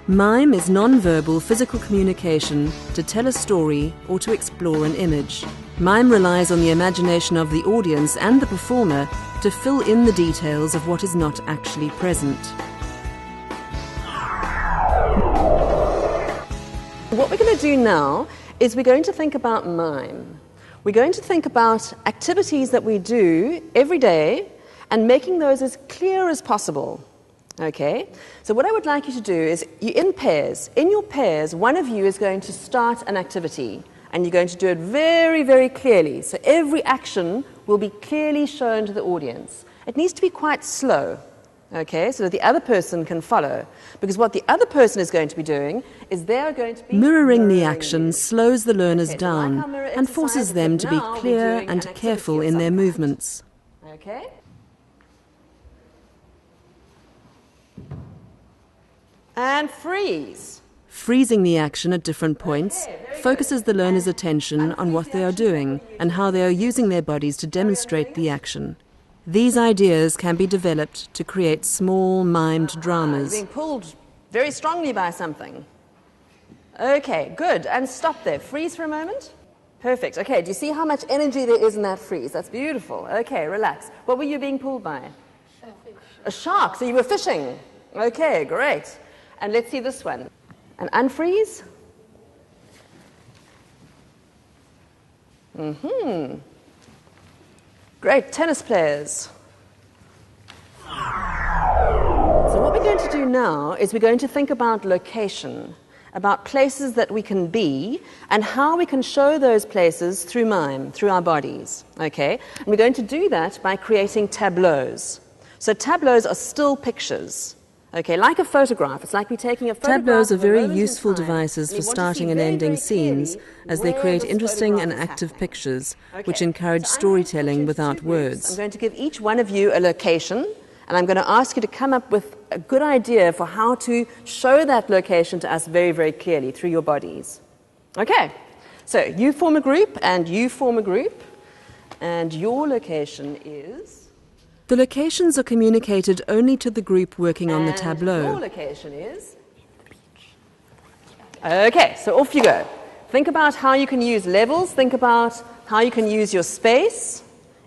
Mime is non-verbal physical communication to tell a story or to explore an image. Mime relies on the imagination of the audience and the performer to fill in the details of what is not actually present. What we're going to do now is we're going to think about mime. We're going to think about activities that we do every day and making those as clear as possible. Okay? So what I would like you to do is, you in pairs. In your pairs, one of you is going to start an activity, and you're going to do it very, very clearly. So every action will be clearly shown to the audience. It needs to be quite slow, okay, so that the other person can follow. Because what the other person is going to be doing is they're going to be mirroring the action slows the learners down and forces them to be clear and careful in their movements. Okay? And freeze. Freezing the action at different points focuses the learner's attention on what they are doing and how they are using their bodies to demonstrate the action. These ideas can be developed to create small mimed dramas. Being pulled very strongly by something. Okay, good. And stop there. Freeze for a moment. Perfect. Okay, do you see how much energy there is in that freeze? That's beautiful. Okay, relax. What were you being pulled by? A shark. So you were fishing. Okay, great. And let's see this one. And unfreeze. Great, tennis players. So what we're going to do now is we're going to think about location, about places that we can be, and how we can show those places through mime, through our bodies. Okay? And we're going to do that by creating tableaus. So tableaus are still pictures. Okay, like a photograph. It's like we're taking a photograph. Tableaus are very useful devices for starting and ending scenes, as they create interesting and active pictures, which encourage storytelling without words. I'm going to give each one of you a location, and I'm going to ask you to come up with a good idea for how to show that location to us very, very clearly through your bodies. Okay, so you form a group, and you form a group, and your location is... The locations are communicated only to the group working on the tableau. Your location is? Okay, so off you go. Think about how you can use levels. Think about how you can use your space.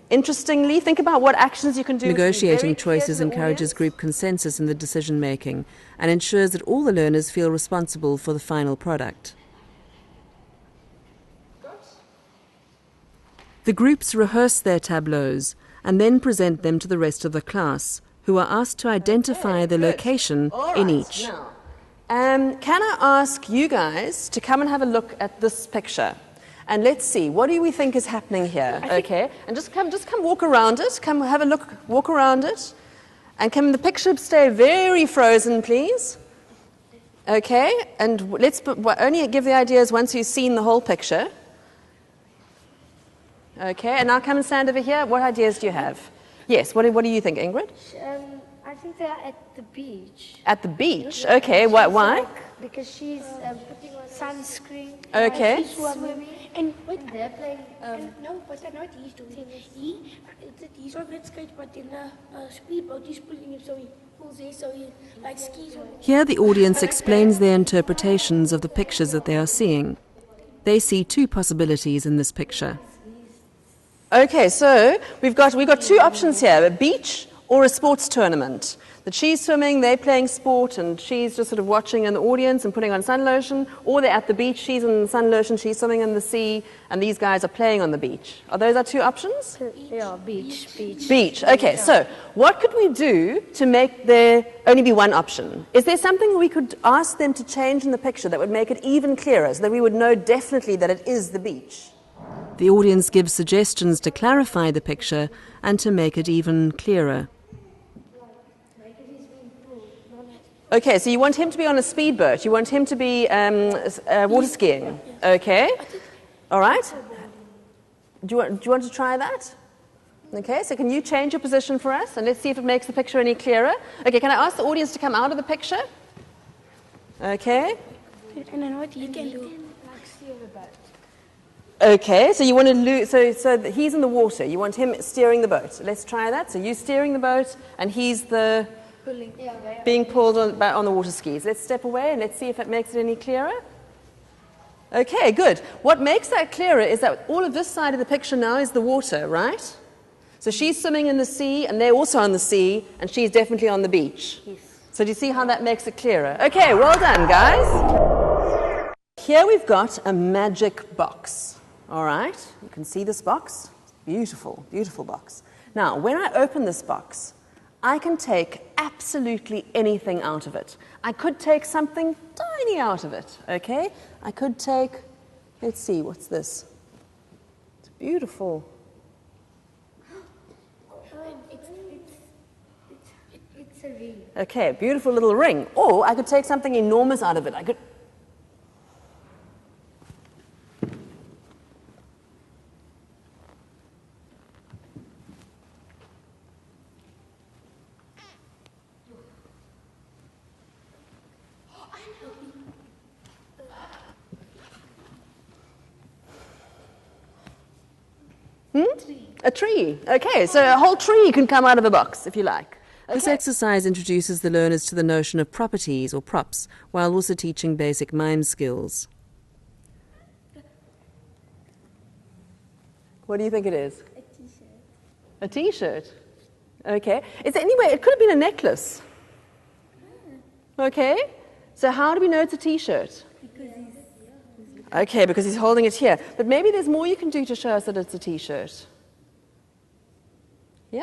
Interestingly, think about what actions you can do. Negotiating choices encourages group consensus in the decision-making and ensures that all the learners feel responsible for the final product. The groups rehearse their tableaus and then present them to the rest of the class, who are asked to identify the location in each. Now, can I ask you guys to come and have a look at this picture? And let's see, what do we think is happening here? Okay, and just come walk around it. Come have a look, walk around it. And can the picture stay very frozen, please? Okay, and let's only give the ideas once you've seen the whole picture. Okay, and now come and stand over here. What ideas do you have? Yes, what do you think, Ingrid? I think they're at the beach. At the beach? Okay, why? Because she's putting on sunscreen. Okay. She's swimming. And they're playing... no, but they're not he's doing. He's on that skate, but in a speedboat, he's pulling him so he pulls there, so he like skis on. Here the audience explains their interpretations of the pictures that they are seeing. They see two possibilities in this picture. Okay, so we've got two options here, a beach or a sports tournament. That she's swimming, they're playing sport, and she's just sort of watching in the audience and putting on sun lotion, or they're at the beach, she's in sun lotion, she's swimming in the sea, and these guys are playing on the beach. Are those our two options? Yeah, beach. Beach, okay, so what could we do to make there only be one option? Is there something we could ask them to change in the picture that would make it even clearer, so that we would know definitely that it is the beach? The audience gives suggestions to clarify the picture and to make it even clearer. Okay, so you want him to be on a speedboat. You want him to be water skiing. Okay. All right. Do you want to try that? Okay, so can you change your position for us? And let's see if it makes the picture any clearer. Okay, can I ask the audience to come out of the picture? Okay. And then what you can do? Okay, so you want to so he's in the water. You want him steering the boat. Let's try that. So you steering the boat, and he's the being pulled on the water skis. Let's step away and let's see if it makes it any clearer. Okay, good. What makes that clearer is that all of this side of the picture now is the water, right? So she's swimming in the sea, and they're also on the sea, and she's definitely on the beach. Yes. So do you see how that makes it clearer? Okay, well done, guys. Here we've got a magic box. All right, you can see this box. Beautiful, beautiful box. Now, when I open this box, I can take absolutely anything out of it. I could take something tiny out of it, okay? I could take, let's see, what's this? It's beautiful. It's a ring. Okay, beautiful little ring. Or I could take something enormous out of it. I could... A tree. Okay, so a whole tree can come out of a box, if you like. Okay. This exercise introduces the learners to the notion of properties, or props, while also teaching basic mime skills. What do you think it is? A t-shirt. A t-shirt? Okay. Anyway, it could have been a necklace. Okay. So how do we know it's a t-shirt? Okay, because he's holding it here. But maybe there's more you can do to show us that it's a t-shirt. Yeah?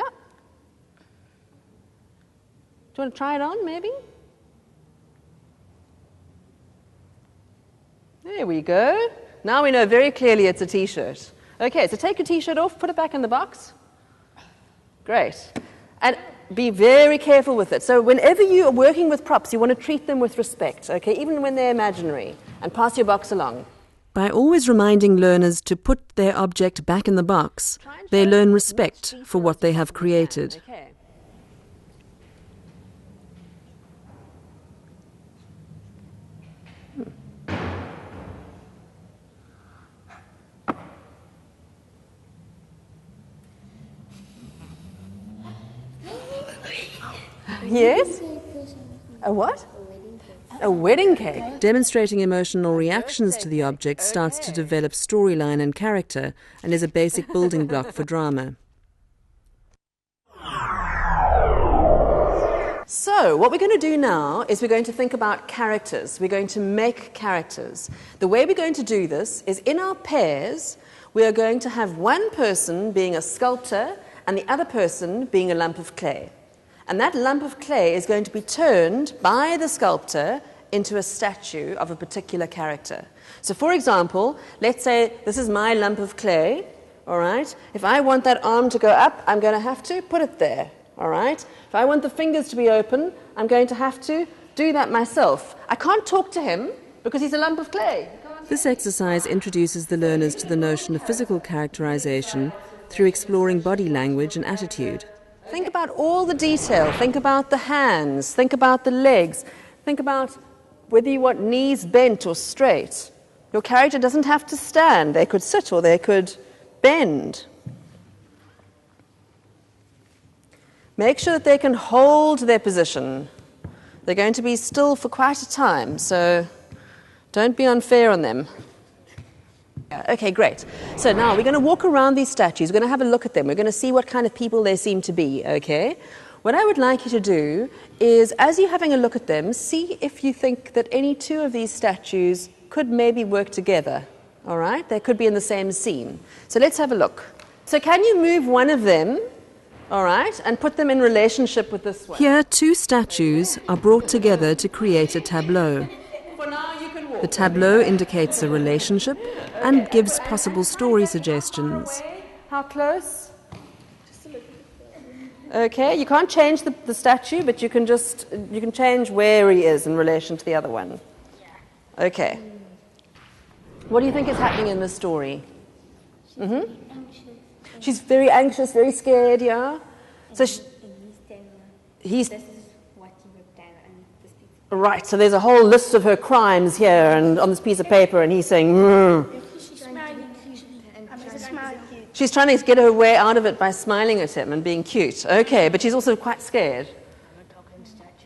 Do you want to try it on, maybe? There we go. Now we know very clearly it's a t-shirt. Okay, so take your t-shirt off, put it back in the box. Great. And be very careful with it. So whenever you are working with props, you want to treat them with respect, okay, even when they're imaginary, and pass your box along. By always reminding learners to put their object back in the box, they learn respect for what they have created. Okay. Yes? A what? A wedding cake. Demonstrating emotional reactions to the object starts to develop storyline and character and is a basic building block for drama. So, what we're going to do now is we're going to think about characters. We're going to make characters. The way we're going to do this is in our pairs, we are going to have one person being a sculptor and the other person being a lump of clay. And that lump of clay is going to be turned by the sculptor into a statue of a particular character. So for example, let's say this is my lump of clay, all right? If I want that arm to go up, I'm going to have to put it there, all right? If I want the fingers to be open, I'm going to have to do that myself. I can't talk to him because he's a lump of clay. This exercise introduces the learners to the notion of physical characterization through exploring body language and attitude. Think about all the detail. Think about the hands. Think about the legs. Think about whether you want knees bent or straight. Your character doesn't have to stand. They could sit or they could bend. Make sure that they can hold their position. They're going to be still for quite a time, so don't be unfair on them. Okay, great. So now we're going to walk around these statues. We're going to have a look at them. We're going to see what kind of people they seem to be, okay? What I would like you to do is, as you're having a look at them, see if you think that any two of these statues could maybe work together, all right? They could be in the same scene. So let's have a look. So can you move one of them, all right, and put them in relationship with this one? Here, two statues are brought together to create a tableau. The tableau indicates a relationship and gives possible story suggestions. How close? Okay, you can't change the statue, but you can change where he is in relation to the other one. Okay. What do you think is happening in this story? Mm-hmm. She's very anxious, very scared, yeah? So he's right, so there's a whole list of her crimes here and on this piece of paper, and he's saying, She's trying to get her way out of it by smiling at him and being cute. Okay, but she's also quite scared.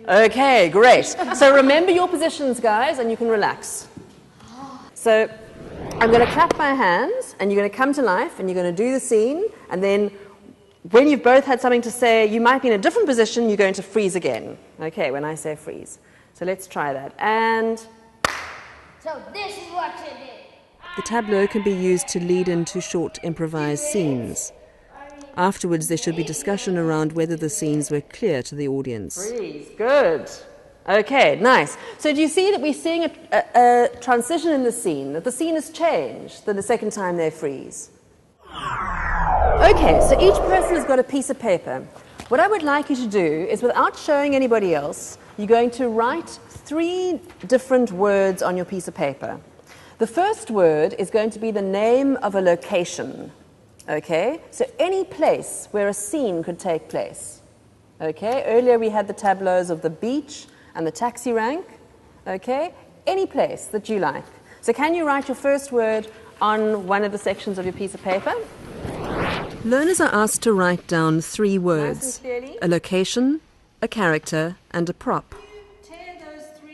Okay, great. So remember your positions, guys, and you can relax. So I'm going to clap my hands, and you're going to come to life, and you're going to do the scene, and then when you've both had something to say, you might be in a different position, you're going to freeze again. Okay, when I say freeze. So let's try that. And So this is what you did. The tableau can be used to lead into short improvised scenes. Afterwards, there should be discussion around whether the scenes were clear to the audience. freeze. Good. Okay, nice. So do you see that we're seeing a transition in the scene, that the scene has changed the second time they freeze? Okay, so each person has got a piece of paper. What I would like you to do is, without showing anybody else, you're going to write 3 different words on your piece of paper. The first word is going to be the name of a location. Okay, so any place where a scene could take place. Okay, earlier we had the tableaus of the beach and the taxi rank. Okay, any place that you like. So can you write your first word on one of the sections of your piece of paper? Learners are asked to write down 3 words: Nice and clearly. a location, a character, and a prop.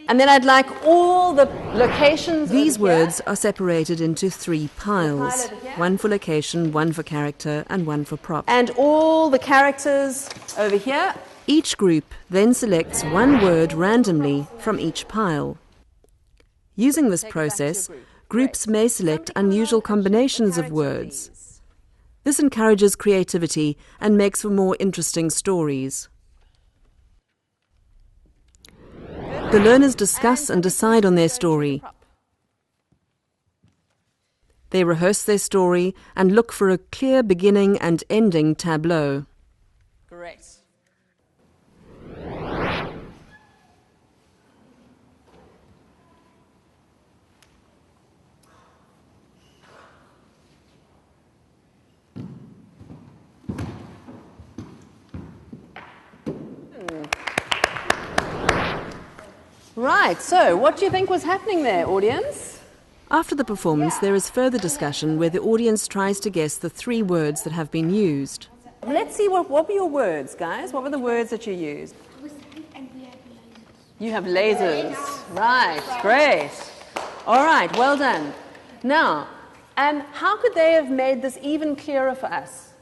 And then I'd like all the locations. These over here. words are separated into 3 piles, over here. 1 for location, 1 for character, and 1 for prop. And all the characters over here. Each group then selects 1 word randomly from each pile. Using this process, groups may select unusual combinations of words. This encourages creativity and makes for more interesting stories. The learners discuss and decide on their story. They rehearse their story and look for a clear beginning and ending tableau. Great. Right, so what do you think was happening there, audience? After the performance, there is further discussion where the audience tries to guess the 3 words that have been used. Let's see, what were your words, guys? What were the words that you used? You have lasers. Right, great. All right, well done. Now, how could they have made this even clearer for us?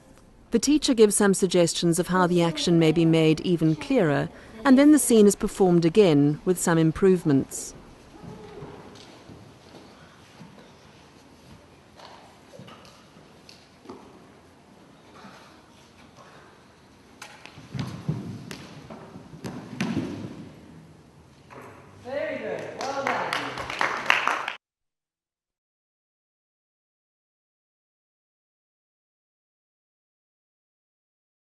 The teacher gives some suggestions of how the action may be made even clearer, and then the scene is performed again with some improvements.